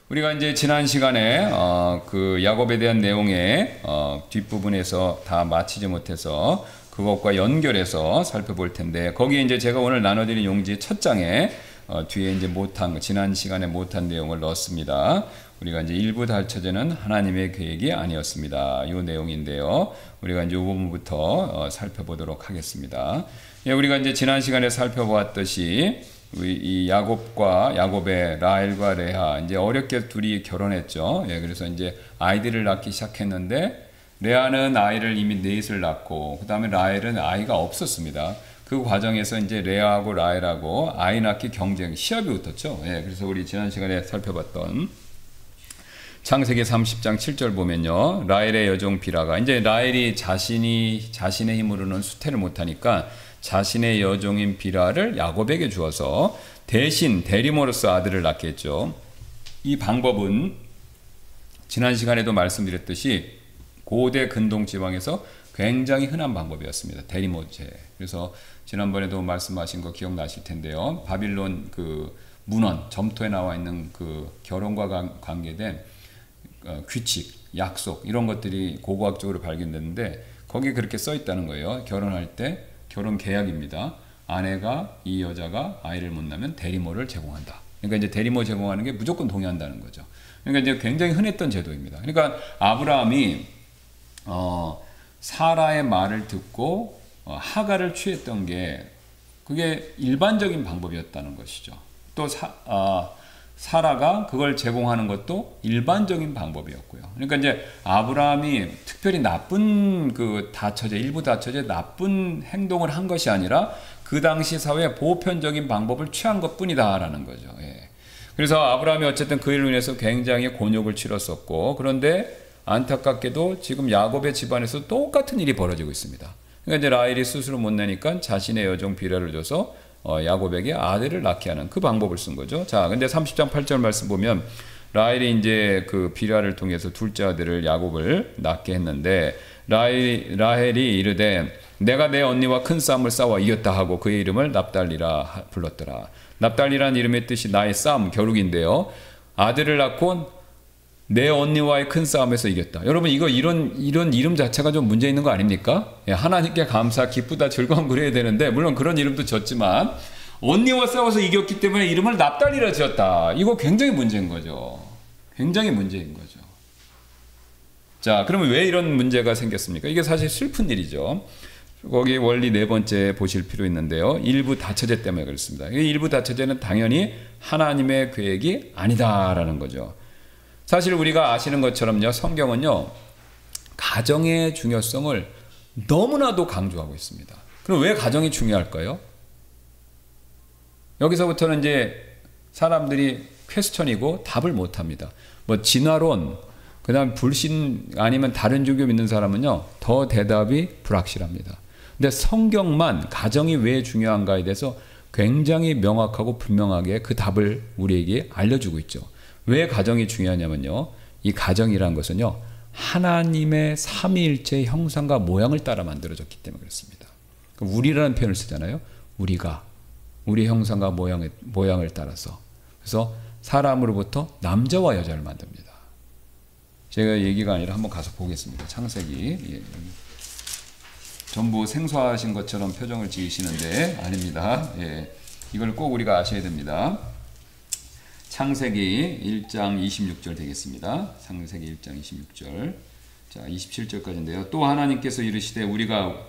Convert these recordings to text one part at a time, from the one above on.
우리가 이제 지난 시간에 그 야곱에 대한 내용의 뒷부분에서 다 마치지 못해서 그것과 연결해서 살펴볼 텐데, 거기에 이제 제가 오늘 나눠드린 용지의 첫 장에 뒤에 이제 못한, 지난 시간에 못한 내용을 넣었습니다. 우리가 이제 일부 다처제는 하나님의 계획이 아니었습니다. 이 내용인데요. 우리가 이제 이 부분부터 살펴보도록 하겠습니다. 예, 우리가 이제 지난 시간에 살펴보았듯이 이 야곱의 라헬과 레아, 이제 어렵게 둘이 결혼했죠. 예, 그래서 이제 아이들을 낳기 시작했는데, 레아는 아이를 이미 넷을 낳고, 그 다음에 라헬은 아이가 없었습니다. 그 과정에서 이제 레아하고 라헬하고 아이 낳기 경쟁, 시합이 붙었죠. 예, 그래서 우리 지난 시간에 살펴봤던 창세기 30장 7절 보면요, 라헬의 여종 비라가, 이제 라헬이 자신의 힘으로는 수태를 못하니까 자신의 여종인 비라를 야곱에게 주어서 대신 대리모로서 아들을 낳게 했죠. 이 방법은 지난 시간에도 말씀드렸듯이 고대 근동 지방에서 굉장히 흔한 방법이었습니다. 대리모제. 그래서 지난번에도 말씀하신 거 기억나실 텐데요. 바빌론 그 문헌 점토에 나와 있는 그 결혼과 관계된 규칙, 약속, 이런 것들이 고고학적으로 발견됐는데, 거기에 그렇게 써 있다는 거예요. 결혼할 때 결혼 계약입니다. 아내가, 이 여자가 아이를 못 낳으면 대리모를 제공한다. 그러니까 이제 대리모 제공하는 게 무조건 동의한다는 거죠. 그러니까 이제 굉장히 흔했던 제도입니다. 그러니까 아브라함이 사라의 말을 듣고 하가를 취했던 게, 그게 일반적인 방법이었다는 것이죠. 또 사라가 그걸 제공하는 것도 일반적인 방법이었고요. 그러니까 이제 아브라함이 특별히 나쁜 그 다처제, 일부 다처제 나쁜 행동을 한 것이 아니라 그 당시 사회의 보편적인 방법을 취한 것뿐이다라는 거죠. 예. 그래서 아브라함이 어쨌든 그 일로 인해서 굉장히 곤욕을 치렀었고, 그런데 안타깝게도 지금 야곱의 집안에서 똑같은 일이 벌어지고 있습니다. 그러니까 이제 라헬이 스스로 못 내니까 자신의 여종 비라를 줘서 야곱에게 아들을 낳게 하는 그 방법을 쓴 거죠. 자, 근데 30장 8절 말씀 보면 라헬이 이제 그 비라를 통해서 둘째 아들을 야곱을 낳게 했는데, 라헬이 이르되 내가 내 언니와 큰 싸움을 싸워 이겼다 하고 그의 이름을 납달리라 불렀더라. 납달리라는 이름의 뜻이 나의 싸움, 겨루기인데요. 아들을 낳고 내 언니와의 큰 싸움에서 이겼다. 여러분, 이런 이름 자체가 좀 문제 있는 거 아닙니까? 예, 하나님께 감사, 기쁘다, 즐거움 그래야 되는데, 물론 그런 이름도 졌지만 언니와 싸워서 이겼기 때문에 이름을 납달리라 지었다. 이거 굉장히 문제인 거죠. 굉장히 문제인 거죠. 자, 그러면 왜 이런 문제가 생겼습니까? 이게 사실 슬픈 일이죠. 거기 원리 네 번째 보실 필요 있는데요. 일부 다처제 때문에 그렇습니다. 일부 다처제는 당연히 하나님의 계획이 아니다라는 거죠. 사실 우리가 아시는 것처럼요, 성경은요, 가정의 중요성을 너무나도 강조하고 있습니다. 그럼 왜 가정이 중요할까요? 여기서부터는 이제 사람들이 퀘스천이고 답을 못합니다. 뭐 진화론, 그 다음 불신 아니면 다른 종교 믿는 사람은요, 더 대답이 불확실합니다. 근데 성경만 가정이 왜 중요한가에 대해서 굉장히 명확하고 분명하게 그 답을 우리에게 알려주고 있죠. 왜 가정이 중요하냐면요, 이 가정이란 것은요, 하나님의 삼위일체의 형상과 모양을 따라 만들어졌기 때문에 그렇습니다. 우리라는 표현을 쓰잖아요. 우리가 우리 형상과 모양을 따라서. 그래서 사람으로부터 남자와 여자를 만듭니다. 제가 얘기가 아니라 한번 가서 보겠습니다. 창세기. 예. 전부 생소하신 것처럼 표정을 지으시는데 아닙니다. 예. 이걸 꼭 우리가 아셔야 됩니다. 창세기 1장 26절 되겠습니다. 창세기 1장 26절. 자, 27절까지인데요. 또 하나님께서 이르시되 그러니까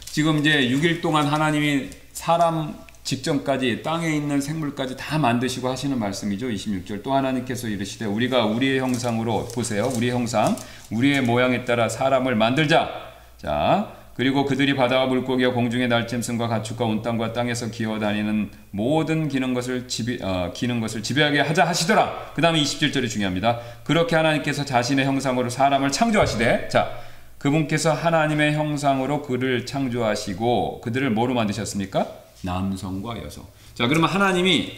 지금 이제 6일 동안 하나님이 사람 직전까지 땅에 있는 생물까지 다 만드시고 하시는 말씀이죠. 26절. 또 하나님께서 이르시되 우리가 우리의 형상으로, 보세요. 우리의 형상, 우리의 모양에 따라 사람을 만들자. 자, 그리고 그들이 바다와 물고기와 공중의 날짐승과 가축과 온 땅과 땅에서 기어다니는 모든 기는 것을 지배하게 하자 하시더라. 그 다음에 27절이 중요합니다. 그렇게 하나님께서 자신의 형상으로 사람을 창조하시되, 자, 그분께서 하나님의 형상으로 그를 창조하시고 그들을 뭐로 만드셨습니까? 남성과 여성. 자, 그러면 하나님이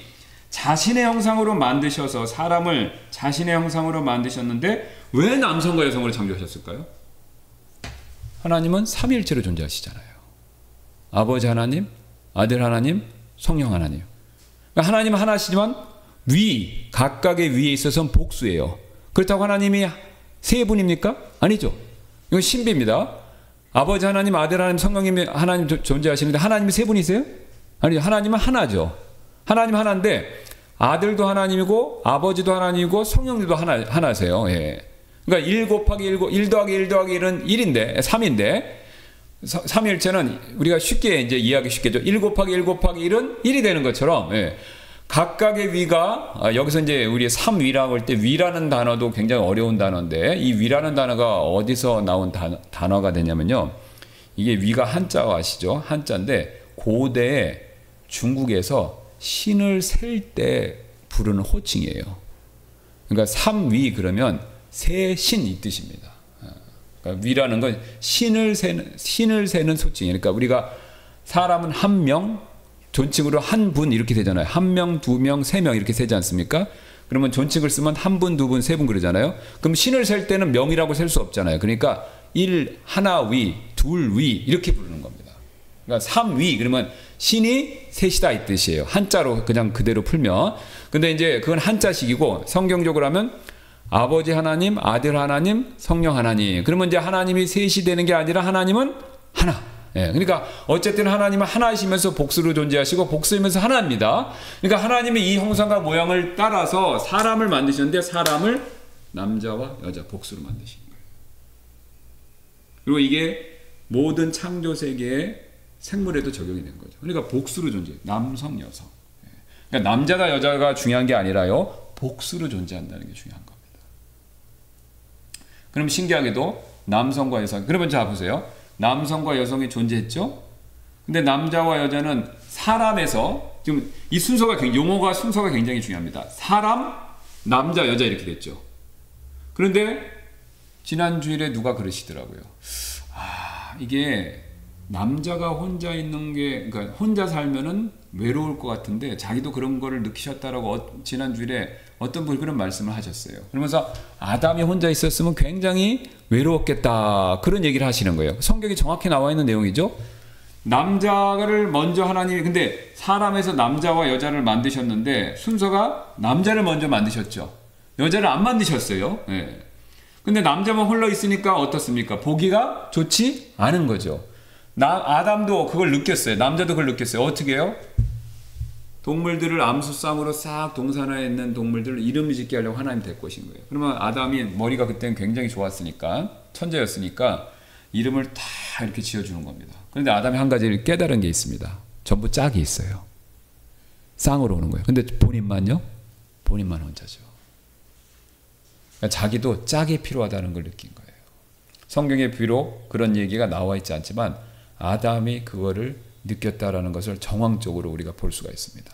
자신의 형상으로 만드셔서 사람을 자신의 형상으로 만드셨는데 왜 남성과 여성으로 창조하셨을까요? 하나님은 삼위일체로 존재하시잖아요. 아버지 하나님, 아들 하나님, 성령 하나님. 하나님은 하나시지만 위, 각각의 위에 있어서는 복수예요. 그렇다고 하나님이 세 분입니까? 아니죠. 이건 신비입니다. 아버지 하나님, 아들 하나님, 성령님 하나님 존재하시는데 하나님이 세 분이세요? 아니죠. 하나님은 하나죠. 하나님 하나인데 아들도 하나님이고 아버지도 하나님이고 성령님도 하나세요. 예. 그러니까 1 곱하기 1 더하기 1 더하기 1은 1인데 3인데 삼위일체는 우리가 쉽게 이제 이해하기 쉽겠죠. 1 곱하기 1 곱하기 1은 1이 되는 것처럼 예. 각각의 위가 여기서 이제 우리 삼위라고 할 때 위라는 단어도 굉장히 어려운 단어인데 이 위라는 단어가 어디서 나온 단어가 되냐면요. 이게 위가 한자가 아시죠? 한자인데 고대 중국에서 신을 셀 때 부르는 호칭이에요. 그러니까 삼위 그러면 세 신 이 뜻입니다. 그러니까 위라는 건 신을 세는 호칭이에요. 그러니까 우리가 사람은 한 명, 존칭으로 한 분 이렇게 되잖아요. 한 명, 두 명, 세 명 이렇게 세지 않습니까? 그러면 존칭을 쓰면 한 분, 두 분, 세 분 그러잖아요. 그럼 신을 셀 때는 명이라고 셀 수 없잖아요. 그러니까 하나 위, 둘 위 이렇게 부르는 겁니다. 그러니까 삼위 그러면 신이 셋이다 이 뜻이에요. 한자로 그냥 그대로 풀면. 근데 이제 그건 한자식이고 성경적으로 하면 아버지 하나님, 아들 하나님, 성령 하나님. 그러면 이제 하나님이 셋이 되는 게 아니라 하나님은 하나. 예, 그러니까 어쨌든 하나님은 하나이시면서 복수로 존재하시고 복수이면서 하나입니다. 그러니까 하나님이 이 형상과 모양을 따라서 사람을 만드셨는데 사람을 남자와 여자 복수로 만드신 거예요. 그리고 이게 모든 창조 세계의 생물에도 적용이 된 거죠. 그러니까 복수로 존재해요. 남성, 여성. 그러니까 남자가 여자가 중요한 게 아니라요. 복수로 존재한다는 게 중요한 겁니다. 그럼 신기하게도 남성과 여성. 그러면 자 보세요. 남성과 여성이 존재했죠. 근데 남자와 여자는 사람에서 지금 이 순서가 용어가 순서가 굉장히 중요합니다. 사람, 남자, 여자 이렇게 됐죠. 그런데 지난 주일에 누가 그러시더라고요. 이게 남자가 혼자 있는 게 그러니까 혼자 살면은 외로울 것 같은데 자기도 그런 거를 느끼셨다라고 지난 주일에 어떤 분이 그런 말씀을 하셨어요. 그러면서 아담이 혼자 있었으면 굉장히 외로웠겠다 그런 얘기를 하시는 거예요. 성경이 정확히 나와 있는 내용이죠. 남자를 먼저 하나님이 근데 사람에서 남자와 여자를 만드셨는데 순서가 남자를 먼저 만드셨죠. 여자를 안 만드셨어요. 예. 근데 남자만 홀로 있으니까 어떻습니까? 보기가 좋지 않은 거죠. 아담도 그걸 느꼈어요. 남자도 그걸 느꼈어요. 어떻게 해요? 동물들을 암수싸움으로 싹 동산하에 있는 동물들을 이름 짓게 하려고 하나님 데리고 오신 거예요. 그러면 아담이 머리가 그때는 굉장히 좋았으니까 천재였으니까 이름을 다 이렇게 지어주는 겁니다. 그런데 아담이 한 가지 깨달은 게 있습니다. 전부 짝이 있어요. 쌍으로 오는 거예요. 근데 본인만요? 본인만 혼자죠. 그러니까 자기도 짝이 필요하다는 걸 느낀 거예요. 성경에 비록 그런 얘기가 나와 있지 않지만 아담이 그거를 느꼈다라는 것을 정황적으로 우리가 볼 수가 있습니다.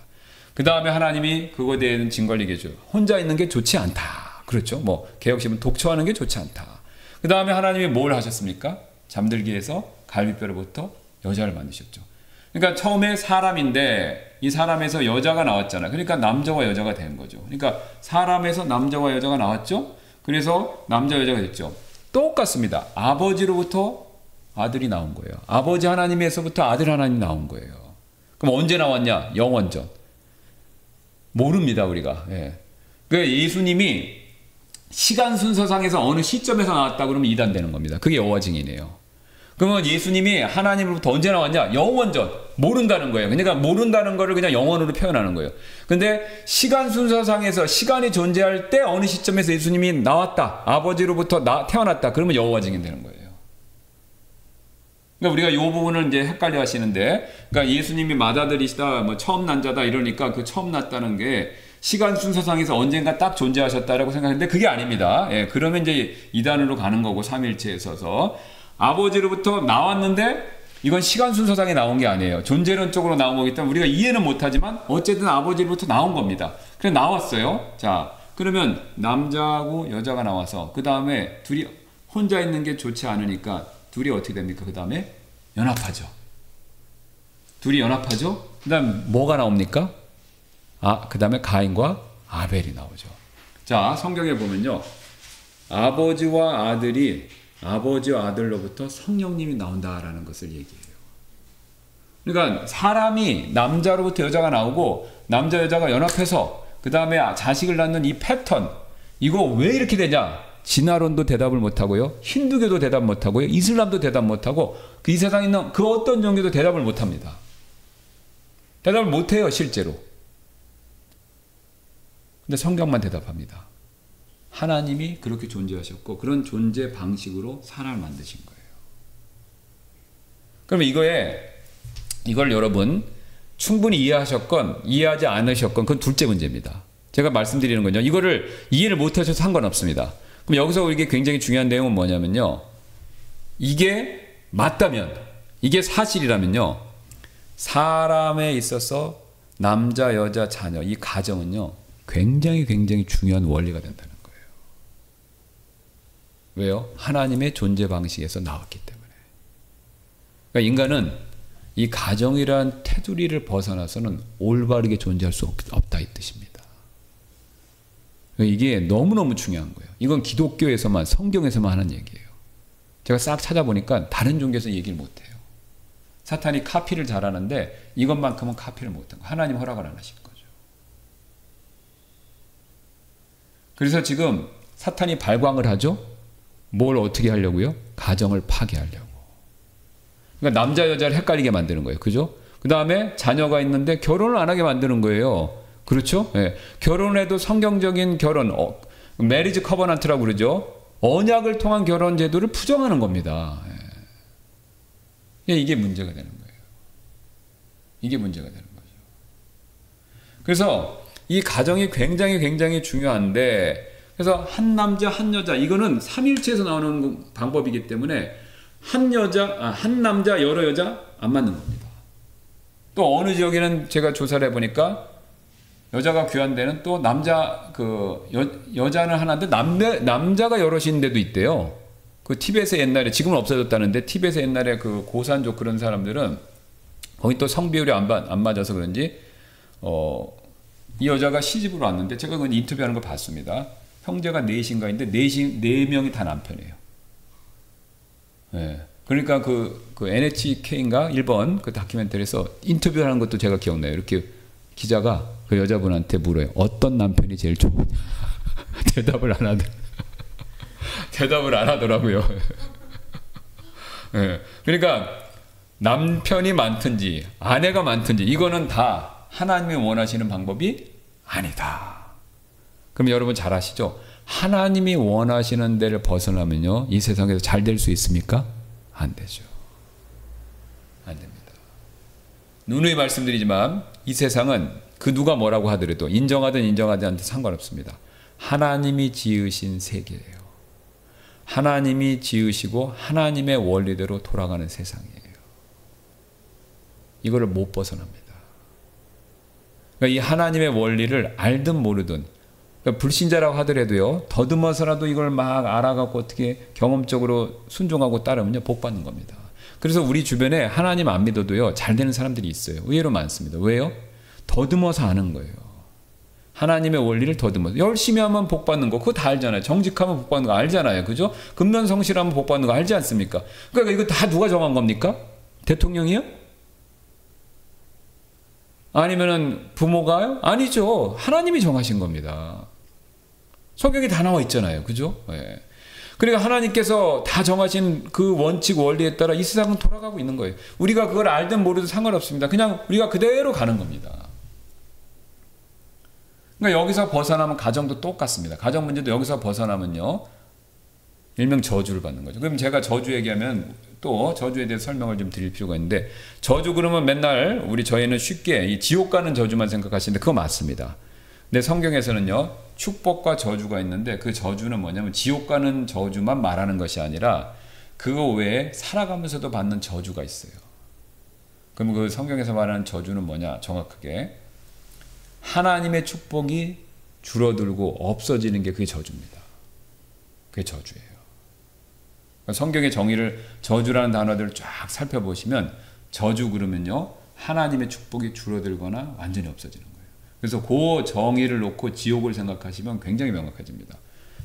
그 다음에 하나님이 그거에 대한 증거를 얘기해 줘요. 혼자 있는 게 좋지 않다. 그렇죠. 뭐 개혁심은 독처하는 게 좋지 않다. 그 다음에 하나님이 뭘 하셨습니까? 잠들기 위해서 갈비뼈로부터 여자를 만드셨죠. 그러니까 처음에 사람인데 이 사람에서 여자가 나왔잖아요. 그러니까 남자와 여자가 된 거죠. 그러니까 사람에서 남자와 여자가 나왔죠. 그래서 남자 여자가 됐죠. 똑같습니다. 아버지로부터 아들이 나온 거예요. 아버지 하나님에서부터 아들 하나님 나온 거예요. 그럼 언제 나왔냐? 영원전. 모릅니다 우리가. 예. 그러니까 예수님이 시간 순서상에서 어느 시점에서 나왔다 그러면 이단되는 겁니다. 그게 여호와 증인이에요. 그러면 예수님이 하나님으로부터 언제 나왔냐? 영원전. 모른다는 거예요. 그러니까 모른다는 거를 그냥 영원으로 표현하는 거예요. 근데 시간 순서상에서 시간이 존재할 때 어느 시점에서 예수님이 나왔다. 아버지로부터 태어났다. 그러면 여호와 증인 되는 거예요. 그러니까 우리가 이 부분을 이제 헷갈려 하시는데, 그러니까 예수님이 맏아들이시다, 뭐 처음 난 자다 이러니까 그 처음 났다는 게 시간 순서상에서 언젠가 딱 존재하셨다라고 생각하는데 그게 아닙니다. 예, 그러면 이제 이단으로 가는 거고 삼위일체에 있어서 아버지로부터 나왔는데 이건 시간 순서상에 나온 게 아니에요. 존재론적으로 나온 거기 때문에 우리가 이해는 못하지만 어쨌든 아버지로부터 나온 겁니다. 그래서 나왔어요. 자, 그러면 남자하고 여자가 나와서 그 다음에 둘이 혼자 있는 게 좋지 않으니까 둘이 어떻게 됩니까? 그 다음에 연합하죠. 둘이 연합하죠. 그 다음 뭐가 나옵니까? 그 다음에 가인과 아벨이 나오죠. 자, 성경에 보면요. 아버지와 아들이 아버지와 아들로부터 성령님이 나온다라는 것을 얘기해요. 그러니까 사람이 남자로부터 여자가 나오고 남자 여자가 연합해서 그 다음에 자식을 낳는 이 패턴, 이거 왜 이렇게 되냐? 진화론도 대답을 못하고요, 힌두교도 대답 못하고요, 이슬람도 대답 못하고, 이 세상에 있는 그 어떤 종교도 대답을 못합니다. 대답을 못해요, 실제로. 근데 성경만 대답합니다. 하나님이 그렇게 존재하셨고 그런 존재 방식으로 사람을 만드신 거예요. 그러면 이걸 여러분 충분히 이해하셨건 이해하지 않으셨건 그건 둘째 문제입니다. 제가 말씀드리는 건요, 이거를 이해를 못하셔도 상관없습니다. 그럼 여기서 이게 굉장히 중요한 내용은 뭐냐면요, 이게 맞다면, 이게 사실이라면요, 사람에 있어서 남자, 여자, 자녀, 이 가정은요 굉장히 중요한 원리가 된다는 거예요. 왜요? 하나님의 존재 방식에서 나왔기 때문에. 그러니까 인간은 이 가정이란 테두리를 벗어나서는 올바르게 존재할 수 없다 이 뜻입니다. 이게 너무너무 중요한 거예요. 이건 기독교에서만, 성경에서만 하는 얘기예요. 제가 싹 찾아보니까 다른 종교에서 얘기를 못해요. 사탄이 카피를 잘하는데 이것만큼은 카피를 못한 거예요. 하나님 허락을 안 하신 거죠. 그래서 지금 사탄이 발광을 하죠. 뭘 어떻게 하려고요? 가정을 파괴하려고. 그러니까 남자 여자를 헷갈리게 만드는 거예요. 그죠? 그 다음에 자녀가 있는데 결혼을 안 하게 만드는 거예요. 그렇죠? 예. 결혼해도 성경적인 결혼, 메리지 커버넌트라고 그러죠. 언약을 통한 결혼 제도를 부정하는 겁니다. 예. 이게 문제가 되는 거예요. 이게 문제가 되는 거죠. 그래서 이 가정이 굉장히 중요한데, 그래서 한 남자 한 여자, 이거는 삼일체에서 나오는 방법이기 때문에 한 남자 여러 여자 안 맞는 겁니다. 또 어느 지역에는 제가 조사를 해보니까 여자가 귀한 데는 또 여자는 하나인데 남자가 여럿인 데도 있대요. 그 티벳에 옛날에, 지금은 없어졌다는데, 티벳에 옛날에 그 고산족 그런 사람들은 거기 또 성비율이 안 맞아서 그런지 이 여자가 시집으로 왔는데, 제가 그 인터뷰하는 걸 봤습니다. 형제가 넷인가인데 네 명이 다 남편이에요. 예. 그러니까 그 NHK인가 일본 그 다큐멘터리에서 인터뷰하는 것도 제가 기억나요. 이렇게 기자가 그 여자분한테 물어요. 어떤 남편이 제일 좋으냐? 대답을 안 하더라고요. 예. 그러니까 남편이 많든지 아내가 많든지 이거는 다 하나님이 원하시는 방법이 아니다. 그럼 여러분 잘 아시죠? 하나님이 원하시는 데를 벗어나면요, 이 세상에서 잘 될 수 있습니까? 안 되죠. 안 됩니다. 누누이 말씀드리지만 이 세상은 그 누가 뭐라고 하더라도 인정하든 인정하지 않든 상관없습니다. 하나님이 지으신 세계예요. 하나님이 지으시고 하나님의 원리대로 돌아가는 세상이에요. 이거를 못 벗어납니다. 그러니까 이 하나님의 원리를 알든 모르든, 그러니까 불신자라고 하더라도요, 더듬어서라도 이걸 막 알아갖고 어떻게 경험적으로 순종하고 따르면요, 복 받는 겁니다. 그래서 우리 주변에 하나님 안 믿어도요, 잘 되는 사람들이 있어요. 의외로 많습니다. 왜요? 더듬어서 아는 거예요. 하나님의 원리를 더듬어서. 열심히 하면 복 받는 거, 그거 다 알잖아요. 정직하면 복 받는 거 알잖아요. 그죠? 근면성실하면 복 받는 거 알지 않습니까? 그러니까 이거 다 누가 정한 겁니까? 대통령이요? 아니면은 부모가요? 아니죠. 하나님이 정하신 겁니다. 성경에 다 나와 있잖아요. 그죠? 예. 그러니까 하나님께서 다 정하신 그 원칙 원리에 따라 이 세상은 돌아가고 있는 거예요. 우리가 그걸 알든 모르든 상관없습니다. 그냥 우리가 그대로 가는 겁니다. 그러니까 여기서 벗어나면 가정도 똑같습니다. 가정 문제도 여기서 벗어나면요, 일명 저주를 받는 거죠. 그럼 제가 저주 얘기하면 또 저주에 대해서 설명을 좀 드릴 필요가 있는데, 저주 그러면 맨날 저희는 쉽게 이 지옥 가는 저주만 생각하시는데 그거 맞습니다. 근데 성경에서는요, 축복과 저주가 있는데 그 저주는 뭐냐면 지옥 가는 저주만 말하는 것이 아니라 그거 외에 살아가면서도 받는 저주가 있어요. 그럼 그 성경에서 말하는 저주는 뭐냐? 정확하게 하나님의 축복이 줄어들고 없어지는 게 그게 저주입니다. 그게 저주예요. 성경의 정의를, 저주라는 단어들을 쫙 살펴보시면 저주 그러면요, 하나님의 축복이 줄어들거나 완전히 없어지는 거예요. 그래서 그 정의를 놓고 지옥을 생각하시면 굉장히 명확해집니다.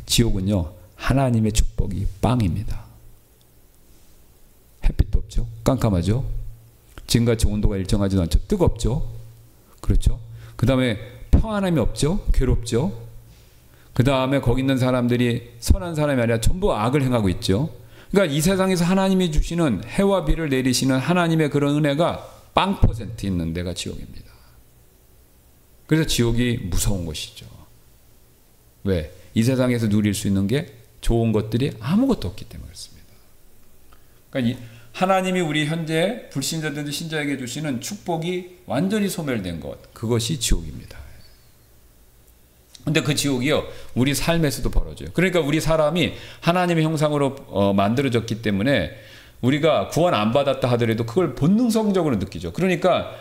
지옥은요, 하나님의 축복이 빵입니다. 햇빛도 없죠. 깜깜하죠. 지금같이 온도가 일정하지도 않죠. 뜨겁죠. 그렇죠. 그 다음에 평안함이 없죠. 괴롭죠. 그 다음에 거기 있는 사람들이 선한 사람이 아니라 전부 악을 행하고 있죠. 그러니까 이 세상에서 하나님이 주시는 해와 비를 내리시는 하나님의 그런 은혜가 0% 있는 데가 지옥입니다. 그래서 지옥이 무서운 것이죠. 왜? 이 세상에서 누릴 수 있는 게 좋은 것들이 아무것도 없기 때문에 그렇습니다. 그러니까 하나님이 우리 현재 불신자든지 신자에게 주시는 축복이 완전히 소멸된 것, 그것이 지옥입니다. 근데 그 지옥이요, 우리 삶에서도 벌어져요. 그러니까 우리 사람이 하나님의 형상으로 만들어졌기 때문에 우리가 구원 안 받았다 하더라도 그걸 본능성적으로 느끼죠. 그러니까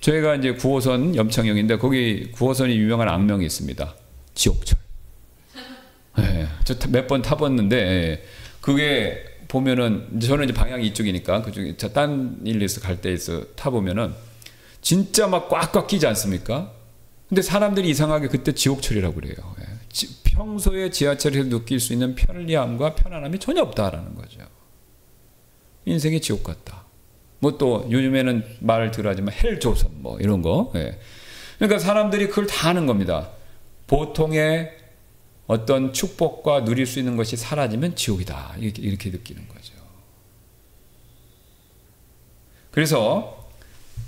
저희가 이제 9호선 염창역인데 거기 9호선이 유명한 악명이 있습니다. 지옥철. 네, 저 몇 번 타봤는데 그게 보면은 저는 이제 방향이 이쪽이니까 그중에 딴 일에서 갈 때에서 타보면은 진짜 막 꽉꽉 끼지 않습니까? 근데 사람들이 이상하게 그때 지옥철이라고 그래요. 평소에 지하철에서 느낄 수 있는 편리함과 편안함이 전혀 없다라는 거죠. 인생이 지옥 같다. 뭐 또 요즘에는 말을 들어하지만 헬조선 뭐 이런 거. 그러니까 사람들이 그걸 다 하는 겁니다. 보통의 어떤 축복과 누릴 수 있는 것이 사라지면 지옥이다. 이렇게 느끼는 거죠. 그래서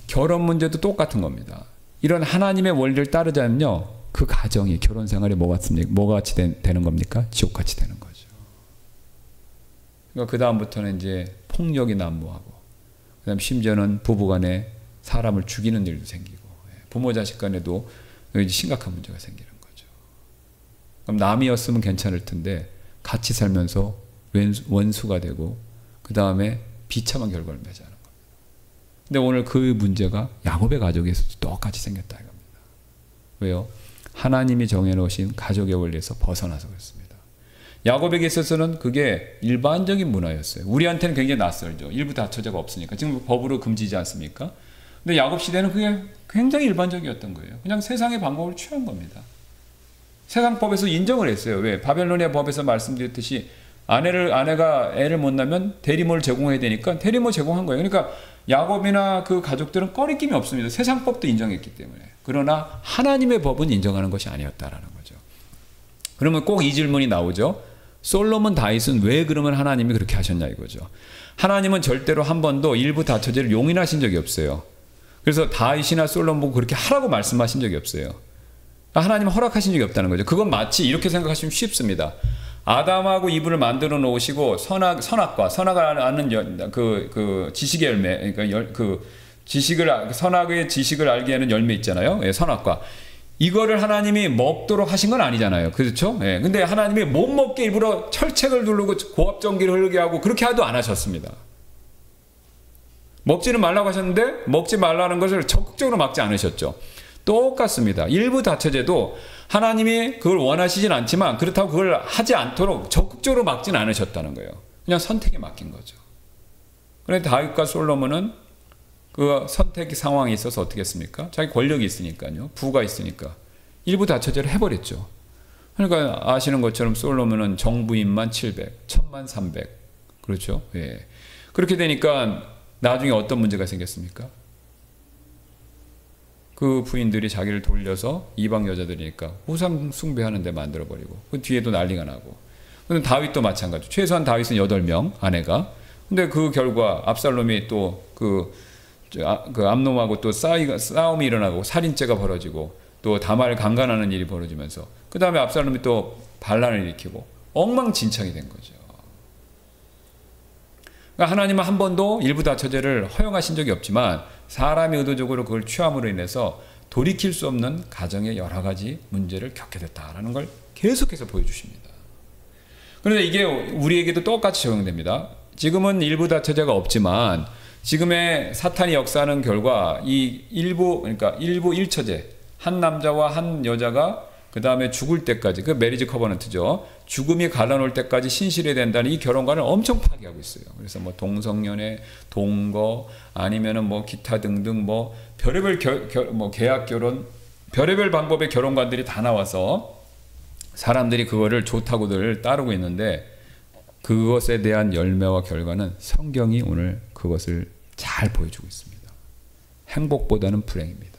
결혼 문제도 똑같은 겁니다. 이런 하나님의 원리를 따르자면요, 그 가정이 결혼 생활이 뭐가 같이 되는 겁니까? 지옥같이 되는 거죠. 그러니까 그 다음부터는 이제 폭력이 난무하고, 그다음 심지어는 부부간에 사람을 죽이는 일도 생기고, 부모 자식 간에도 심각한 문제가 생기는 거죠. 그럼 남이었으면 괜찮을 텐데 같이 살면서 원수가 되고 그 다음에 비참한 결과를 맺어야 하는 겁니다. 근데 오늘 그 문제가 야곱의 가족에서도 똑같이 생겼다 이겁니다. 왜요? 하나님이 정해놓으신 가족의 원리에서 벗어나서 그렇습니다. 야곱에게 있어서는 그게 일반적인 문화였어요. 우리한테는 굉장히 낯설죠. 일부 다처제가 없으니까. 지금 법으로 금지지 않습니까? 근데 야곱 시대는 그게 굉장히 일반적이었던 거예요. 그냥 세상의 방법을 취한 겁니다. 세상법에서 인정을 했어요. 왜? 바벨로니아 법에서 말씀드렸듯이 아내가 애를 못 낳으면 대리모를 제공해야 되니까 대리모 제공한 거예요. 그러니까 야곱이나 그 가족들은 꺼리낌이 없습니다. 세상법도 인정했기 때문에. 그러나 하나님의 법은 인정하는 것이 아니었다라는 거죠. 그러면 꼭 이 질문이 나오죠. 솔로몬 다윗은 왜 그러면 하나님이 그렇게 하셨냐 이거죠. 하나님은 절대로 한 번도 일부 다처제를 용인하신 적이 없어요. 그래서 다윗이나 솔로몬 보고 그렇게 하라고 말씀하신 적이 없어요. 하나님은 허락하신 적이 없다는 거죠. 그건 마치 이렇게 생각하시면 쉽습니다. 아담하고 이브를 만들어 놓으시고 선악을 아는 그 지식의 열매, 그러니까 선악의 지식을 알게 하는 열매 있잖아요. 예, 선악과. 이거를 하나님이 먹도록 하신 건 아니잖아요. 그렇죠? 예. 근데 하나님이 못 먹게 일부러 철책을 두르고 고압전기를 흐르게 하고 그렇게 하도 안 하셨습니다. 먹지는 말라고 하셨는데 먹지 말라는 것을 적극적으로 막지 않으셨죠. 똑같습니다. 일부 다처제도 하나님이 그걸 원하시진 않지만 그렇다고 그걸 하지 않도록 적극적으로 막지는 않으셨다는 거예요. 그냥 선택에 맡긴 거죠. 그런데 다윗과 솔로몬은 그 선택 상황에 있어서 어떻게 했습니까? 자기 권력이 있으니까요. 부가 있으니까. 일부 다처제를 해버렸죠. 그러니까 아시는 것처럼 솔로몬은 정부인만 700, 천만 300. 그렇죠? 예. 그렇게 되니까 나중에 어떤 문제가 생겼습니까? 그 부인들이 자기를 돌려서 이방 여자들이니까 우상 숭배하는 데 만들어버리고 그 뒤에도 난리가 나고. 근데 다윗도 마찬가지. 최소한 다윗은 8명 아내가. 근데 그 결과 압살롬이 또 그 암놈하고 또 싸움이 일어나고 살인죄가 벌어지고 또 다말을 강간하는 일이 벌어지면서 그 다음에 압살롬이 또 반란을 일으키고 엉망진창이 된 거죠. 그러니까 하나님은 한 번도 일부 다처제를 허용하신 적이 없지만 사람이 의도적으로 그걸 취함으로 인해서 돌이킬 수 없는 가정의 여러 가지 문제를 겪게 됐다라는 걸 계속해서 보여주십니다. 그런데 이게 우리에게도 똑같이 적용됩니다. 지금은 일부 다처제가 없지만 지금의 사탄이 역사하는 결과 이 그러니까 일부 일처제, 한 남자와 한 여자가 그 다음에 죽을 때까지, 그 메리지 커버넌트죠. 죽음이 갈라놓을 때까지 신실해야 된다는 이 결혼관을 엄청 파괴하고 있어요. 그래서 뭐 동성연애, 동거, 아니면은 뭐 기타 등등 뭐 별의별 뭐 계약 결혼, 별의별 방법의 결혼관들이 다 나와서 사람들이 그거를 좋다고들 따르고 있는데 그것에 대한 열매와 결과는 성경이 오늘 그것을 잘 보여주고 있습니다. 행복보다는 불행입니다.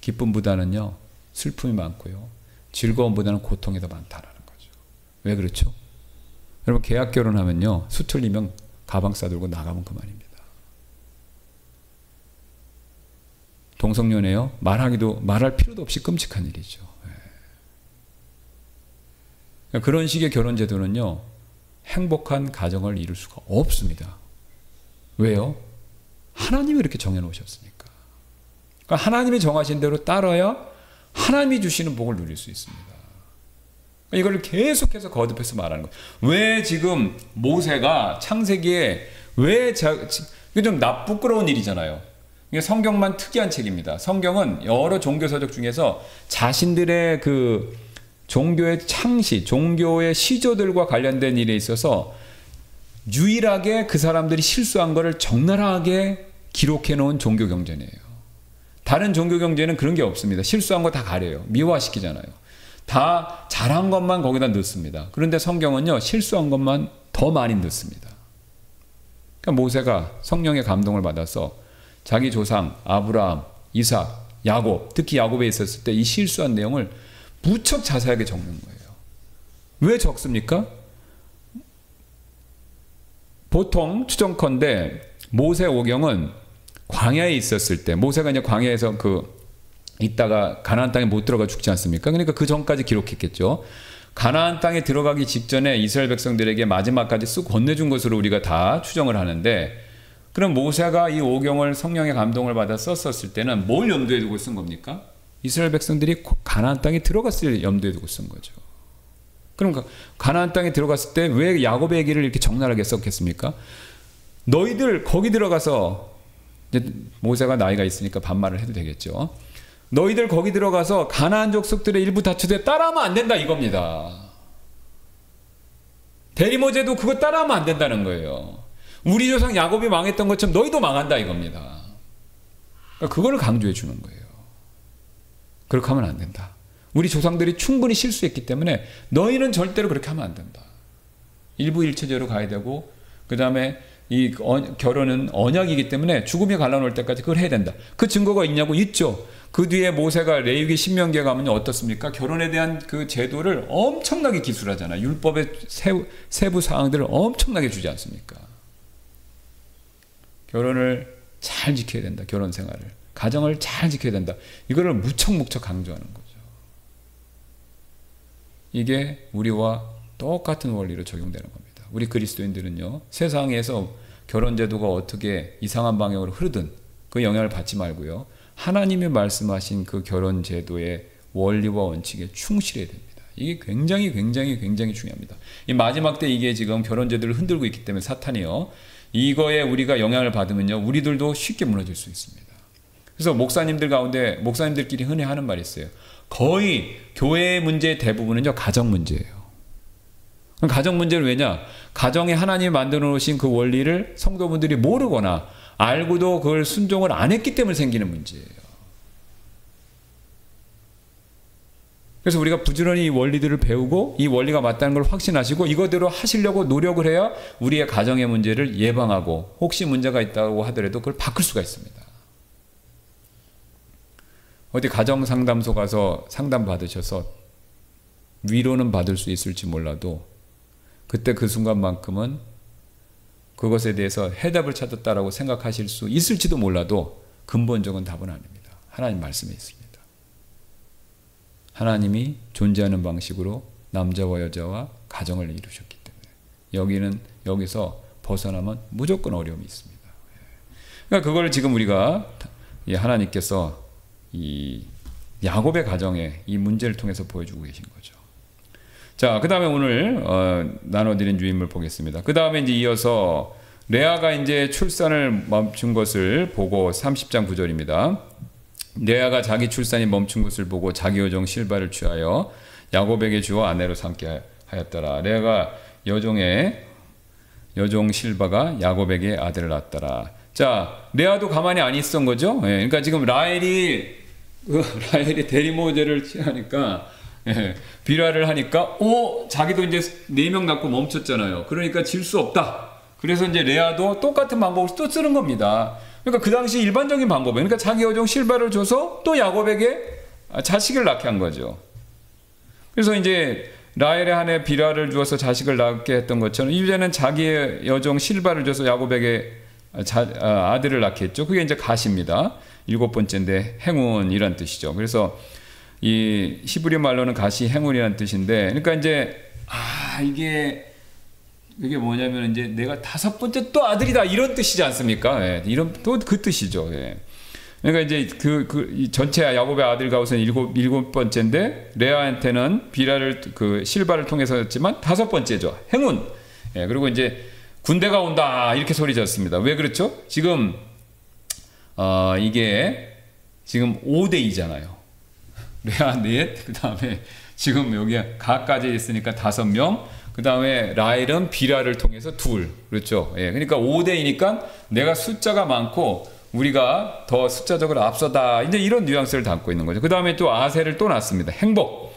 기쁨보다는요 슬픔이 많고요 즐거움보다는 고통이 더 많다라는 거죠. 왜 그렇죠? 여러분 계약 결혼하면요 수틀리면 가방 싸들고 나가면 그만입니다. 동성연애요 말할 필요도 없이 끔찍한 일이죠. 그런 식의 결혼 제도는요 행복한 가정을 이룰 수가 없습니다. 왜요? 하나님이 이렇게 정해놓으셨으니까. 그러니까 하나님이 정하신 대로 따라야 하나님이 주시는 복을 누릴 수 있습니다. 이걸 계속해서 거듭해서 말하는 거예요. 왜 지금 모세가 창세기에 이게 좀 부끄러운 일이잖아요. 이게 성경만 특이한 책입니다. 성경은 여러 종교서적 중에서 자신들의 그 종교의 창시, 종교의 시조들과 관련된 일에 있어서 유일하게 그 사람들이 실수한 것을 적나라하게 기록해 놓은 종교 경전이에요. 다른 종교 경전에는 그런 게 없습니다. 실수한 거 다 가려요. 미화시키잖아요. 다 잘한 것만 거기다 넣습니다. 그런데 성경은요 실수한 것만 더 많이 넣습니다. 그러니까 모세가 성령의 감동을 받아서 자기 조상 아브라함, 이삭, 야곱, 특히 야곱에 있었을 때 이 실수한 내용을 무척 자세하게 적는 거예요. 왜 적습니까? 보통 추정컨대 모세 오경은 광야에 있었을 때 모세가 이제 광야에서 있다가 가나안 땅에 못 들어가 죽지 않습니까? 그러니까 그 전까지 기록했겠죠. 가나안 땅에 들어가기 직전에 이스라엘 백성들에게 마지막까지 쑥 건네준 것으로 우리가 다 추정을 하는데, 그럼 모세가 이 오경을 성령의 감동을 받아 썼었을 때는 뭘 염두에 두고 쓴 겁니까? 이스라엘 백성들이 가나안 땅에 들어갔을 염두에 두고 쓴 거죠. 그럼 가나안 땅에 들어갔을 때 왜 야곱의 얘기를 이렇게 적나라하게 썼겠습니까? 너희들 거기 들어가서, 이제 모세가 나이가 있으니까 반말을 해도 되겠죠. 너희들 거기 들어가서 가나안 족속들의 일부 다투되 따라하면 안 된다 이겁니다. 대리모제도 그거 따라하면 안 된다는 거예요. 우리 조상 야곱이 망했던 것처럼 너희도 망한다 이겁니다. 그러니까 그거를 강조해 주는 거예요. 그렇게 하면 안 된다. 우리 조상들이 충분히 실수했기 때문에 너희는 절대로 그렇게 하면 안 된다. 일부일체제로 가야 되고, 그 다음에 이 결혼은 언약이기 때문에 죽음이 갈라놓을 때까지 그걸 해야 된다. 그 증거가 있냐고? 있죠. 그 뒤에 모세가 레위기 신명기에 가면 어떻습니까? 결혼에 대한 그 제도를 엄청나게 기술하잖아요. 율법의 세부 사항들을 엄청나게 주지 않습니까? 결혼을 잘 지켜야 된다. 결혼 생활을. 가정을 잘 지켜야 된다. 이거를 무척 강조하는 거죠. 이게 우리와 똑같은 원리로 적용되는 겁니다. 우리 그리스도인들은요, 세상에서 결혼제도가 어떻게 이상한 방향으로 흐르든 그 영향을 받지 말고요, 하나님이 말씀하신 그 결혼제도의 원리와 원칙에 충실해야 됩니다. 이게 굉장히 중요합니다. 이 마지막 때 이게 지금 결혼제도를 흔들고 있기 때문에 사탄이요, 이거에 우리가 영향을 받으면요, 우리들도 쉽게 무너질 수 있습니다. 그래서 목사님들 가운데 목사님들끼리 흔히 하는 말이 있어요. 거의 교회의 문제의 대부분은요, 가정 문제예요. 가정 문제는 왜냐? 가정에 하나님이 만들어 놓으신 그 원리를 성도분들이 모르거나 알고도 그걸 순종을 안 했기 때문에 생기는 문제예요. 그래서 우리가 부지런히 이 원리들을 배우고 이 원리가 맞다는 걸 확신하시고 이거대로 하시려고 노력을 해야 우리의 가정의 문제를 예방하고, 혹시 문제가 있다고 하더라도 그걸 바꿀 수가 있습니다. 어디 가정상담소 가서 상담 받으셔서 위로는 받을 수 있을지 몰라도 그때 그 순간만큼은 그것에 대해서 해답을 찾았다라고 생각하실 수 있을지도 몰라도 근본적인 답은 아닙니다. 하나님 말씀에 있습니다. 하나님이 존재하는 방식으로 남자와 여자와 가정을 이루셨기 때문에 여기서 벗어나면 무조건 어려움이 있습니다. 그러니까 그걸 지금 우리가 하나님께서 이 야곱의 가정에 이 문제를 통해서 보여주고 계신 거죠. 자, 그 다음에 오늘 나눠드린 유인물 보겠습니다. 그 다음에 이제 이어서 레아가 이제 출산을 멈춘 것을 보고 30장 9절입니다. 레아가 자기 출산이 멈춘 것을 보고 자기 여종 실바를 취하여 야곱에게 주어 아내로 삼게 하였더라. 레아가 여종 실바가 야곱에게 아들을 낳았더라. 자, 레아도 가만히 안 있었던 거죠. 예, 그러니까 지금 라헬이 대리모제를 취하니까, 비라를 하니까, 자기도 이제 4명 낳고 멈췄잖아요. 그러니까 질 수 없다. 그래서 이제 레아도 똑같은 방법을 또 쓰는 겁니다. 그러니까 그 당시 일반적인 방법이에요. 그러니까 자기 여종 실바를 줘서 또 야곱에게 자식을 낳게 한 거죠. 그래서 이제 라헬의 아내 비라를 주어서 자식을 낳게 했던 것처럼 이제는 자기의 여종 실바를 줘서 야곱에게 아들을 낳게 했죠. 그게 이제 가시입니다. 7번째인데 행운이란 뜻이죠. 그래서 이 히브리 말로는 가시 행운이란 뜻인데, 그러니까 이제 이게 뭐냐면 이제 내가 5번째 또 아들이다 이런 뜻이지 않습니까? 예, 이런 또 그 뜻이죠. 예. 그러니까 이제 이 전체 야곱의 아들 가운데 7번째인데 레아한테는 비라를 실바를 통해서였지만 5번째죠. 행운. 예, 그리고 이제 군대가 온다 이렇게 소리쳤습니다. 왜 그렇죠? 지금 이게 지금 5대2잖아요. 레아 넷, 그 다음에 지금 여기 가까지 있으니까 5명, 그 다음에 라헬은 비라를 통해서 2, 그렇죠? 예, 그러니까 5대2니까 내가 숫자가 많고 우리가 더 숫자적으로 앞서다, 이제 이런 뉘앙스를 담고 있는 거죠. 그 다음에 또 아셀을 또 낳습니다. 행복.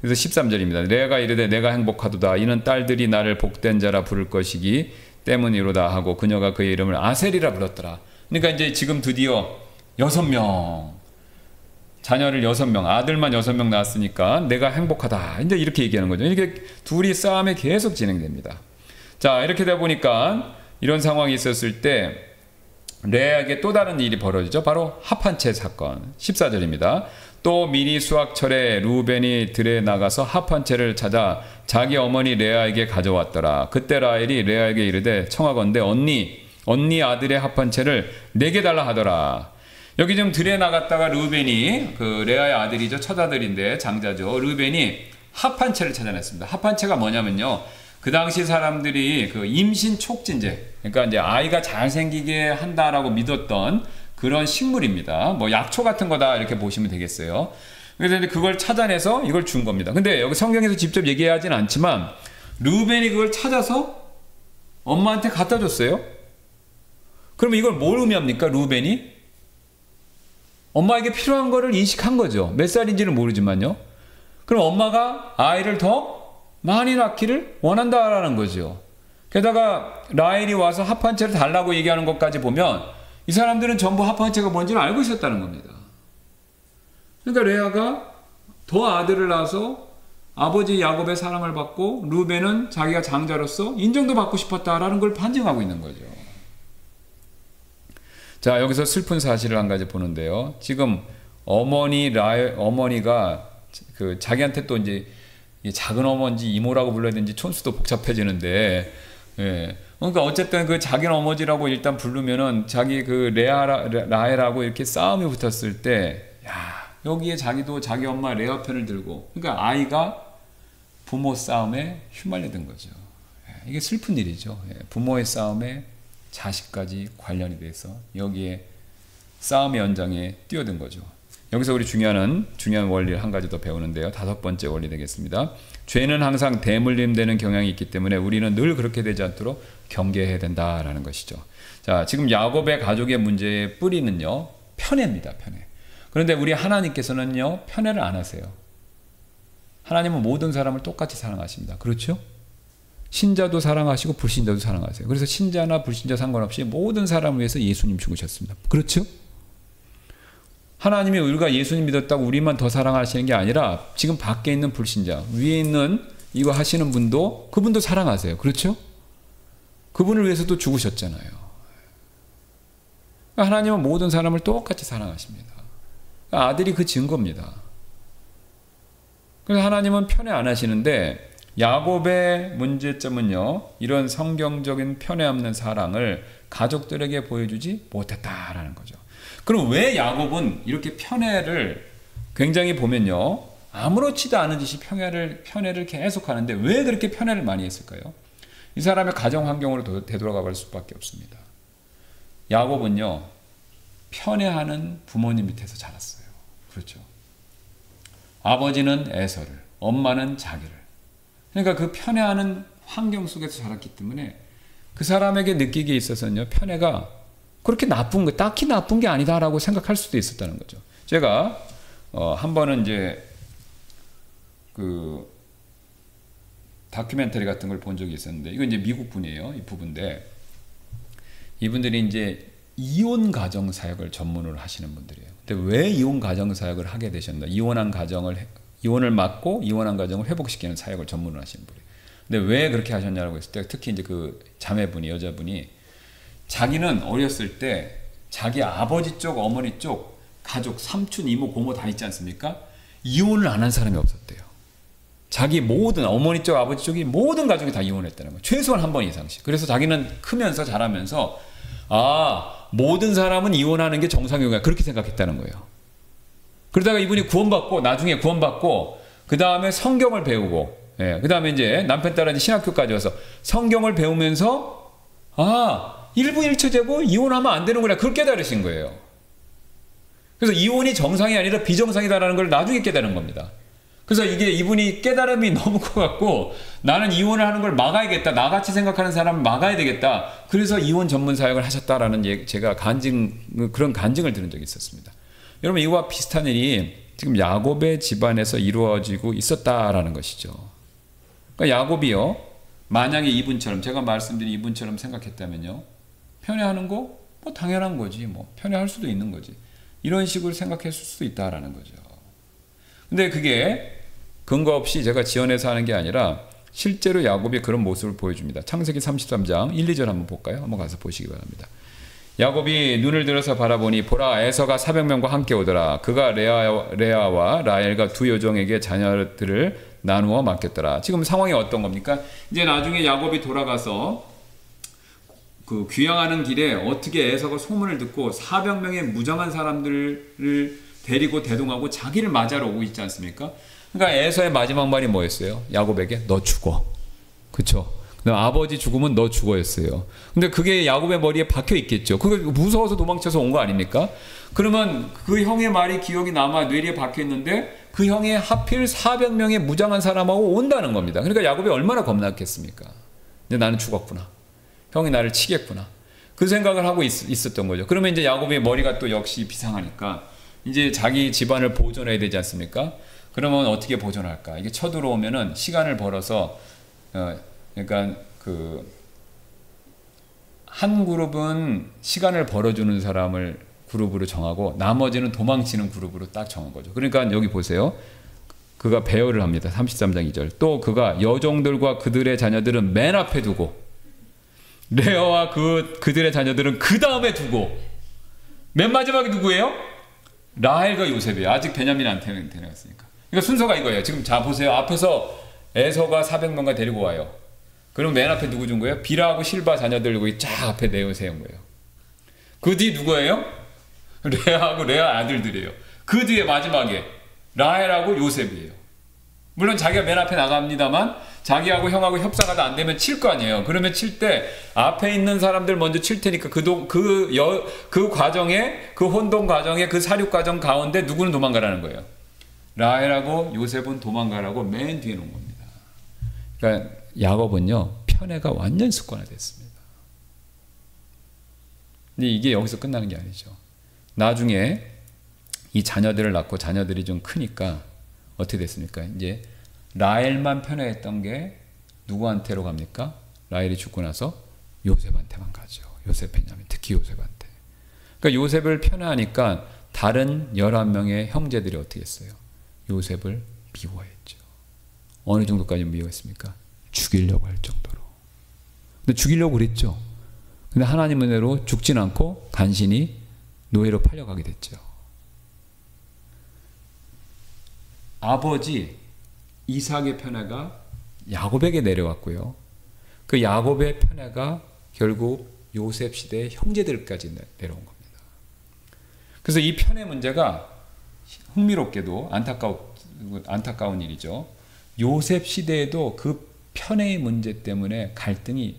그래서 13절입니다. 레아가 이르되 내가 행복하도다. 이는 딸들이 나를 복된 자라 부를 것이기 때문이로다 하고 그녀가 그의 이름을 아셀이라 불렀더라. 그러니까 이제 지금 드디어 6명. 자녀를 6명, 아들만 6명 낳았으니까 내가 행복하다. 이제 이렇게 얘기하는 거죠. 이게 둘이 싸움이 계속 진행됩니다. 자, 이렇게 되다 보니까 이런 상황이 있었을 때 레아에게 또 다른 일이 벌어지죠. 바로 합한채 사건. 14절입니다. 또 미리 수확철에 루벤이 들에 나가서 합한채를 찾아 자기 어머니 레아에게 가져왔더라. 그때 라헬이 레아에게 이르되 청하건대 언니 아들의 합한채를 내게 달라 하더라. 여기 좀 들에 나갔다가 르우벤이, 그 레아의 아들이죠. 첫아들인데 장자죠. 르우벤이 합한채를 찾아냈습니다. 합한채가 뭐냐면요, 그 당시 사람들이 그 임신 촉진제, 그러니까 이제 아이가 잘생기게 한다라고 믿었던 그런 식물입니다. 뭐 약초 같은 거다 이렇게 보시면 되겠어요. 그래서 이제 그걸 찾아내서 이걸 준 겁니다. 근데 여기 성경에서 직접 얘기하진 않지만 르우벤이 그걸 찾아서 엄마한테 갖다 줬어요. 그러면 이걸 뭘 의미합니까? 르우벤이 엄마에게 필요한 거를 인식한 거죠. 몇 살인지는 모르지만요. 그럼 엄마가 아이를 더 많이 낳기를 원한다라는 거죠. 게다가 라헬이 와서 합한채를 달라고 얘기하는 것까지 보면 이 사람들은 전부 합한채가 뭔지를 알고 있었다는 겁니다. 그러니까 레아가 더 아들을 낳아서 아버지 야곱의 사랑을 받고 르우벤은 자기가 장자로서 인정도 받고 싶었다라는 걸 반증하고 있는 거죠. 자, 여기서 슬픈 사실을 한 가지 보는데요. 지금 어머니가 그 자기한테 또 이제 작은 어머니인지 이모라고 불러야 되는지 촌수도 복잡해지는데, 예. 그러니까 어쨌든 그 작은 어머니라고 일단 부르면은 자기 그 라헬하고 이렇게 싸움이 붙었을 때, 야, 여기에 자기도 자기 엄마 레아 편을 들고, 그러니까 아이가 부모 싸움에 휘말려든 거죠. 예. 이게 슬픈 일이죠. 예. 부모의 싸움에 자식까지 관련이 돼서 여기에 싸움의 연장에 뛰어든 거죠. 여기서 우리 중요한 원리를 한 가지 더 배우는데요. 5번째 원리 되겠습니다. 죄는 항상 대물림되는 경향이 있기 때문에 우리는 늘 그렇게 되지 않도록 경계해야 된다라는 것이죠. 자, 지금 야곱의 가족의 문제의 뿌리는요, 편애입니다. 편애. 그런데 우리 하나님께서는요, 편애를 안 하세요. 하나님은 모든 사람을 똑같이 사랑하십니다. 그렇죠? 신자도 사랑하시고 불신자도 사랑하세요. 그래서 신자나 불신자 상관없이 모든 사람을 위해서 예수님 죽으셨습니다. 그렇죠? 하나님이 우리가 예수님 믿었다고 우리만 더 사랑하시는 게 아니라 지금 밖에 있는 불신자, 위에 있는 이거 하시는 분도 그분도 사랑하세요. 그렇죠? 그분을 위해서도 죽으셨잖아요. 하나님은 모든 사람을 똑같이 사랑하십니다. 아들이 그 증거입니다. 그래서 하나님은 편애 안 하시는데 야곱의 문제점은요, 이런 성경적인 편애 없는 사랑을 가족들에게 보여주지 못했다라는 거죠. 그럼 왜 야곱은 이렇게 편애를 굉장히 보면요, 아무렇지도 않은 듯이 편애를 계속 하는데 왜 그렇게 편애를 많이 했을까요? 이 사람의 가정 환경으로 되돌아가 볼 수밖에 없습니다. 야곱은요, 편애하는 부모님 밑에서 자랐어요. 그렇죠? 아버지는 에서를, 엄마는 자기를. 그러니까 그 편애하는 환경 속에서 자랐기 때문에 그 사람에게 느끼기에 있어서는요, 편애가 그렇게 나쁜 거, 딱히 나쁜 게 아니다라고 생각할 수도 있었다는 거죠. 제가 한 번은 이제 그 다큐멘터리 같은 걸 본 적이 있었는데, 이건 이제 미국 분이에요, 이 부부인데, 이분들이 이제 이혼 가정 사역을 전문으로 하시는 분들이에요. 근데 왜 이혼 가정 사역을 하게 되셨나? 이혼을 막고 이혼한 가정을 회복시키는 사역을 전문으로 하시는 분이에요. 근데 왜 그렇게 하셨냐고 했을 때, 특히 이제 그 자매분이, 여자분이 자기는 어렸을 때 자기 아버지 쪽, 어머니 쪽 가족, 삼촌, 이모, 고모 다 있지 않습니까? 이혼을 안 한 사람이 없었대요. 자기 모든 어머니 쪽, 아버지 쪽이 모든 가족이 다 이혼했다는 거예요. 최소한 한 번 이상씩. 그래서 자기는 크면서 자라면서 모든 사람은 이혼하는 게 정상이구나 그렇게 생각했다는 거예요. 그러다가 이분이 나중에 구원받고 그 다음에 성경을 배우고, 그 다음에 이제 남편 따라 신학교까지 와서 성경을 배우면서 일부일처제고 이혼하면 안 되는구나 그걸 깨달으신 거예요. 그래서 이혼이 정상이 아니라 비정상이다라는 걸 나중에 깨달은 겁니다. 그래서 이게 이분이 깨달음이 너무 커갖고 나는 이혼을 하는 걸 막아야겠다. 나같이 생각하는 사람을 막아야 되겠다. 그래서 이혼 전문 사역을 하셨다라는 제가 그런 간증을 들은 적이 있었습니다. 여러분, 이와 비슷한 일이 지금 야곱의 집안에서 이루어지고 있었다라는 것이죠. 그러니까 야곱이요, 만약에 이분처럼, 제가 말씀드린 이분처럼 생각했다면요, 편애하는 거 뭐 당연한 거지, 뭐 편애할 수도 있는 거지, 이런 식으로 생각했을 수도 있다라는 거죠. 근데 그게 근거 없이 제가 지어내서 하는 게 아니라 실제로 야곱이 그런 모습을 보여줍니다. 창세기 33장 1, 2절 한번 볼까요? 한번 가서 보시기 바랍니다. 야곱이 눈을 들어서 바라보니 보라, 에서가 400명과 함께 오더라. 그가 레아와 라헬과 두 여종에게 자녀들을 나누어 맡겼더라. 지금 상황이 어떤 겁니까? 이제 나중에 야곱이 돌아가서 그 귀향하는 길에 어떻게 에서가 소문을 듣고 400명의 무장한 사람들을 데리고 대동하고 자기를 맞이하러 오고 있지 않습니까? 그러니까 에서의 마지막 말이 뭐였어요? 야곱에게 너 죽어. 그쵸? 아버지 죽으면 너 죽어였어요. 근데 그게 야곱의 머리에 박혀 있겠죠. 그거 무서워서 도망쳐서 온 거 아닙니까? 그러면 그 형의 말이 기억이 남아 뇌리에 박혀 있는데 그 형이 하필 400명의 무장한 사람하고 온다는 겁니다. 그러니까 야곱이 얼마나 겁났겠습니까? 근데 나는 죽었구나. 형이 나를 치겠구나. 그 생각을 하고 있었던 거죠. 그러면 이제 야곱의 머리가 또 역시 비상하니까 이제 자기 집안을 보존해야 되지 않습니까? 그러면 어떻게 보존할까? 이게 쳐들어오면은 시간을 벌어서 그러니까 한 그룹은 시간을 벌어주는 사람을 그룹으로 정하고 나머지는 도망치는 그룹으로 딱 정한 거죠. 그러니까 여기 보세요. 그가 배열을 합니다. 33장 2절. 또 그가 여종들과 그들의 자녀들은 맨 앞에 두고 레아와 그들의 자녀들은 그 다음에 두고 맨 마지막에 누구예요? 라헬과 요셉이에요. 아직 베냐민이 안 태어났으니까. 그러니까 순서가 이거예요. 지금 자 보세요. 앞에서 에서가 400명과 데리고 와요. 그럼 맨 앞에 누구 준 거예요? 비라하고 실바 자녀들 여기 쫙 앞에 세운 거예요. 그 뒤 누구예요? 레아하고 레아 아들들이에요. 그 뒤에 마지막에 라헬하고 요셉이에요. 물론 자기가 맨 앞에 나갑니다만 자기하고 형하고 협상하다 안 되면 칠 거 아니에요. 그러면 칠 때 앞에 있는 사람들 먼저 칠 테니까 그 과정에, 그 혼돈 과정에, 그 사륙 과정 가운데 누구는 도망가라는 거예요. 라헬하고 요셉은 도망가라고 맨 뒤에 놓은 겁니다. 그러니까 야곱은요, 편애가 완전 습관화됐습니다. 근데 이게 여기서 끝나는 게 아니죠. 나중에 이 자녀들을 낳고 자녀들이 좀 크니까 어떻게 됐습니까? 이제 라헬만 편애했던 게 누구한테로 갑니까? 라헬이 죽고 나서 요셉한테만 가죠. 요셉, 베냐민, 특히 요셉한테. 그러니까 요셉을 편애하니까 다른 11명의 형제들이 어떻게 했어요? 요셉을 미워했죠. 어느 정도까지 미워했습니까? 죽이려고 할 정도로. 근데 죽이려고 그랬죠. 근데 하나님 은혜로 죽진 않고 간신히 노예로 팔려가게 됐죠. 아버지 이삭의 편애가 야곱에게 내려왔고요. 그 야곱의 편애가 결국 요셉 시대의 형제들까지 내려온 겁니다. 그래서 이 편애 문제가 흥미롭게도 안타까운 일이죠. 요셉 시대에도 그 편애의 문제 때문에 갈등이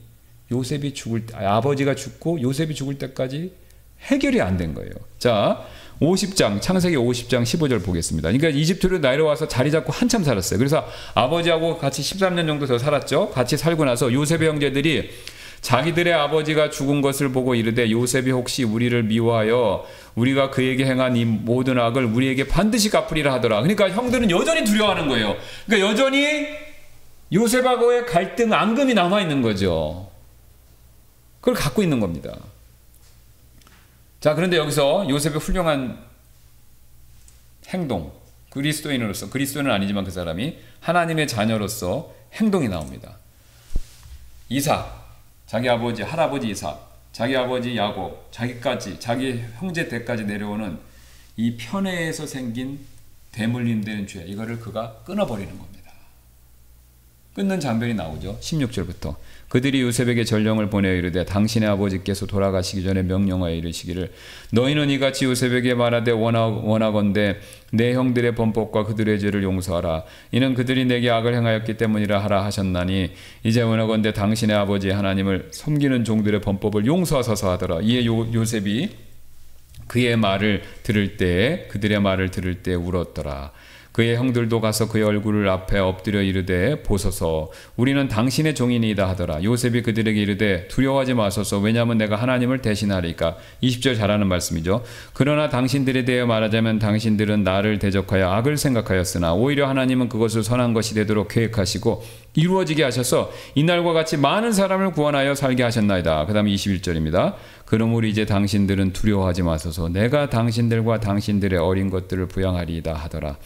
아버지가 죽고 요셉이 죽을 때까지 해결이 안 된 거예요. 자, 50장, 창세기 50장 15절 보겠습니다. 그러니까 이집트로 내려와서 자리 잡고 한참 살았어요. 그래서 아버지하고 같이 13년 정도 더 살았죠. 같이 살고 나서 요셉의 형제들이 자기들의 아버지가 죽은 것을 보고 이르되 요셉이 혹시 우리를 미워하여 우리가 그에게 행한 이 모든 악을 우리에게 반드시 갚으리라 하더라. 그러니까 형들은 여전히 두려워하는 거예요. 그러니까 여전히 요셉하고의 갈등, 앙금이 남아있는 거죠. 그걸 갖고 있는 겁니다. 자, 그런데 여기서 요셉의 훌륭한 행동, 그리스도인으로서, 그리스도인은 아니지만 그 사람이 하나님의 자녀로서 행동이 나옵니다. 이삭, 자기 아버지, 할아버지 이삭, 자기 아버지 야곱, 자기까지, 자기 형제 때까지 내려오는 이 편애에서 생긴 대물림되는 죄, 이거를 그가 끊어버리는 겁니다. 끊는 장면이 나오죠. 16절부터. 그들이 요셉에게 전령을 보내어 이르되 당신의 아버지께서 돌아가시기 전에 명령하여 이르시기를 너희는 이같이 요셉에게 말하되 원하건대 내 형들의 범법과 그들의 죄를 용서하라. 이는 그들이 내게 악을 행하였기 때문이라 하라 하셨나니 이제 원하건대 당신의 아버지 하나님을 섬기는 종들의 범법을 용서하소서 하더라. 이에 요셉이 그의 말을 들을 때에 그들의 말을 들을 때 울었더라. 그의 형들도 가서 그의 얼굴을 앞에 엎드려 이르되 보소서 우리는 당신의 종이니이다 하더라. 요셉이 그들에게 이르되 두려워하지 마소서 왜냐하면 내가 하나님을 대신하리까. 20절 잘하는 말씀이죠. 그러나 당신들에 대해 말하자면 당신들은 나를 대적하여 악을 생각하였으나 오히려 하나님은 그것을 선한 것이 되도록 계획하시고 이루어지게 하셔서 이날과 같이 많은 사람을 구원하여 살게 하셨나이다. 그 다음에 21절입니다. 그러므로 이제 당신들은 두려워하지 마소서 내가 당신들과 당신들의 어린 것들을 부양하리이다 하더라.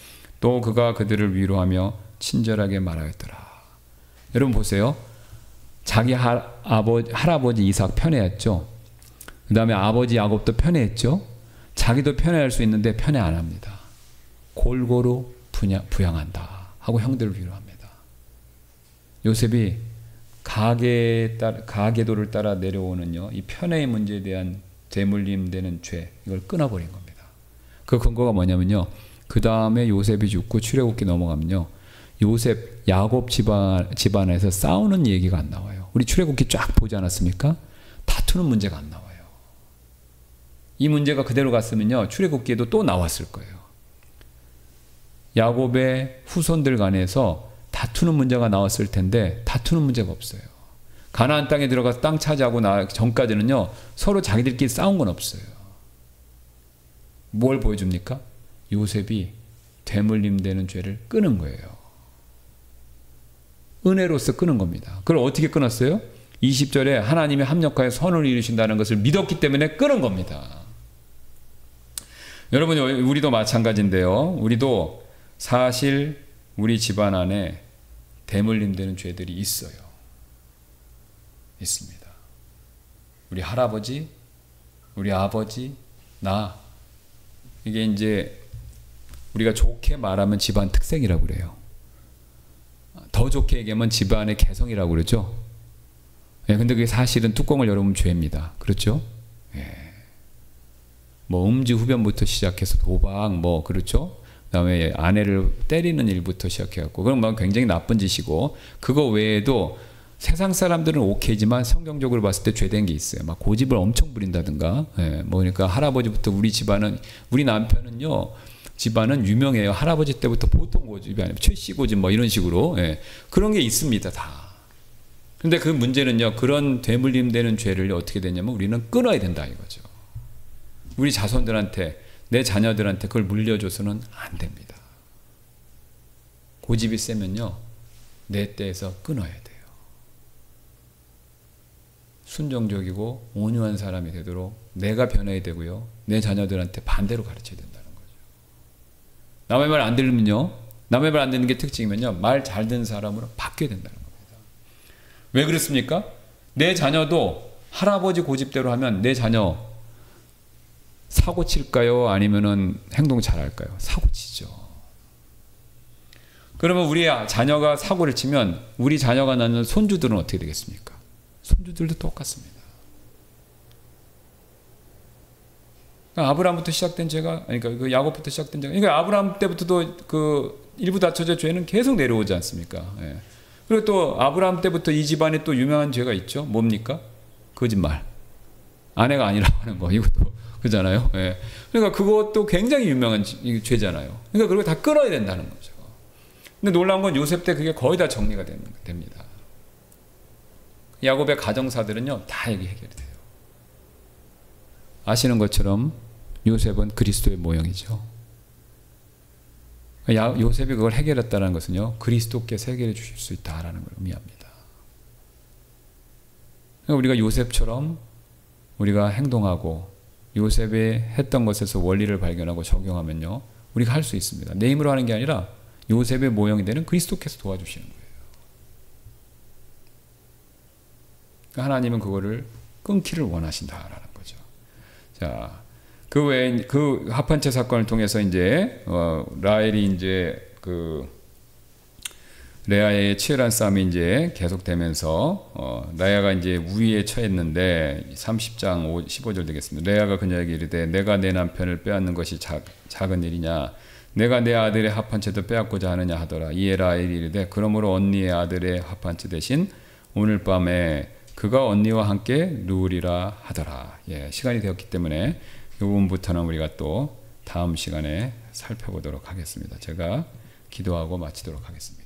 또 그가 그들을 위로하며 친절하게 말하였더라. 여러분 보세요. 자기 할아버지 이삭 편애했죠. 그 다음에 아버지 야곱도 편애했죠. 자기도 편애할 수 있는데 편애 안 합니다. 골고루 부양한다 하고 형들을 위로합니다. 요셉이 가계도를 따라 내려오는요, 이 편애의 문제에 대한 대물림되는 죄, 이걸 끊어버린 겁니다. 그 근거가 뭐냐면요, 그 다음에 요셉이 죽고 출애굽기 넘어가면요, 요셉, 야곱 집안에서 싸우는 얘기가 안 나와요. 우리 출애굽기 쫙 보지 않았습니까? 다투는 문제가 안 나와요. 이 문제가 그대로 갔으면요, 출애굽기에도 또 나왔을 거예요. 야곱의 후손들 간에서 다투는 문제가 나왔을 텐데 다투는 문제가 없어요. 가나안 땅에 들어가서 땅 차지하고 나 전까지는요, 서로 자기들끼리 싸운 건 없어요. 뭘 보여줍니까? 요셉이 대물림되는 죄를 끊은 거예요. 은혜로서 끊은 겁니다. 그걸 어떻게 끊었어요? 20절에 하나님이 합력하여 선을 이루신다는 것을 믿었기 때문에 끊은 겁니다. 여러분, 우리도 마찬가지인데요. 우리도 사실 우리 집안 안에 대물림되는 죄들이 있어요. 있습니다. 우리 할아버지, 우리 아버지, 나, 이게 이제 우리가 좋게 말하면 집안 특색이라고 그래요. 더 좋게 얘기하면 집안의 개성이라고 그러죠. 예, 근데 그게 사실은 뚜껑을 열어보면 죄입니다. 그렇죠? 예. 뭐 음주 흡연부터 시작해서 도박, 뭐 그렇죠? 그다음에 아내를 때리는 일부터 시작해갖고 그럼 뭐 굉장히 나쁜 짓이고, 그거 외에도 세상 사람들은 오케이지만 성경적으로 봤을 때 죄된 게 있어요. 막 고집을 엄청 부린다든가, 예, 뭐 그러니까 할아버지부터 우리 집안은, 우리 남편은요, 집안은 유명해요. 할아버지 때부터 보통 고집이 아니고 최씨 고집 뭐 이런 식으로, 예, 그런 게 있습니다, 다. 근데 그 문제는요, 그런 되물림되는 죄를 어떻게 되냐면 우리는 끊어야 된다 이거죠. 우리 자손들한테, 내 자녀들한테 그걸 물려줘서는 안 됩니다. 고집이 세면요, 내 때에서 끊어야 돼요. 순종적이고 온유한 사람이 되도록 내가 변해야 되고요, 내 자녀들한테 반대로 가르쳐야 된다는 거죠. 남의 말 안 들으면요, 남의 말 안 듣는 게 특징이면요, 말 잘 듣는 사람으로 바뀌어야 된다는 겁니다. 왜 그렇습니까? 내 자녀도 할아버지 고집대로 하면 내 자녀 사고 칠까요? 아니면은 행동 잘할까요? 사고 치죠. 그러면 우리 자녀가 사고를 치면 우리 자녀가 낳는 손주들은 어떻게 되겠습니까? 손주들도 똑같습니다. 그러니까 아브라함부터 시작된 죄가, 그러니까 그 야곱부터 시작된 죄가, 그러니까 아브라함 때부터도 그 일부 다처제 죄는 계속 내려오지 않습니까? 예. 그리고 또 아브라함 때부터 이 집안에 또 유명한 죄가 있죠. 뭡니까? 거짓말. 아내가 아니라고 하는 거, 이것도 그잖아요. 예. 그러니까 그것도 굉장히 유명한 죄잖아요. 그러니까 그걸 다 끊어야 된다는 거죠. 근데 놀라운 건 요셉 때 그게 거의 다 정리가 됩니다. 야곱의 가정사들은요, 다 여기 해결이 돼요. 아시는 것처럼 요셉은 그리스도의 모형이죠. 요셉이 그걸 해결했다는 것은요, 그리스도께서 해결해 주실 수 있다라는 걸 의미합니다. 그러니까 우리가 요셉처럼 우리가 행동하고 요셉이 했던 것에서 원리를 발견하고 적용하면요, 우리가 할 수 있습니다. 내 힘으로 하는 게 아니라 요셉의 모형이 되는 그리스도께서 도와주시는 거예요. 하나님은 그거를 끊기를 원하신다라는 거죠. 자, 그 외에 그 합판체 사건을 통해서 이제 라헬이 이제 레아의 치열한 싸움이 이제 계속되면서 레아가 이제 우위에 처했는데 30장 15절 되겠습니다. 레아가 그녀에게 이르되 내가 내 남편을 빼앗는 것이 작은 일이냐, 내가 내 아들의 합판체도 빼앗고자 하느냐 하더라. 이에 라헬이 이르되 그러므로 언니의 아들의 합판체 대신 오늘 밤에 그가 언니와 함께 누우리라 하더라. 예, 시간이 되었기 때문에 이 부분부터는 우리가 또 다음 시간에 살펴보도록 하겠습니다. 제가 기도하고 마치도록 하겠습니다.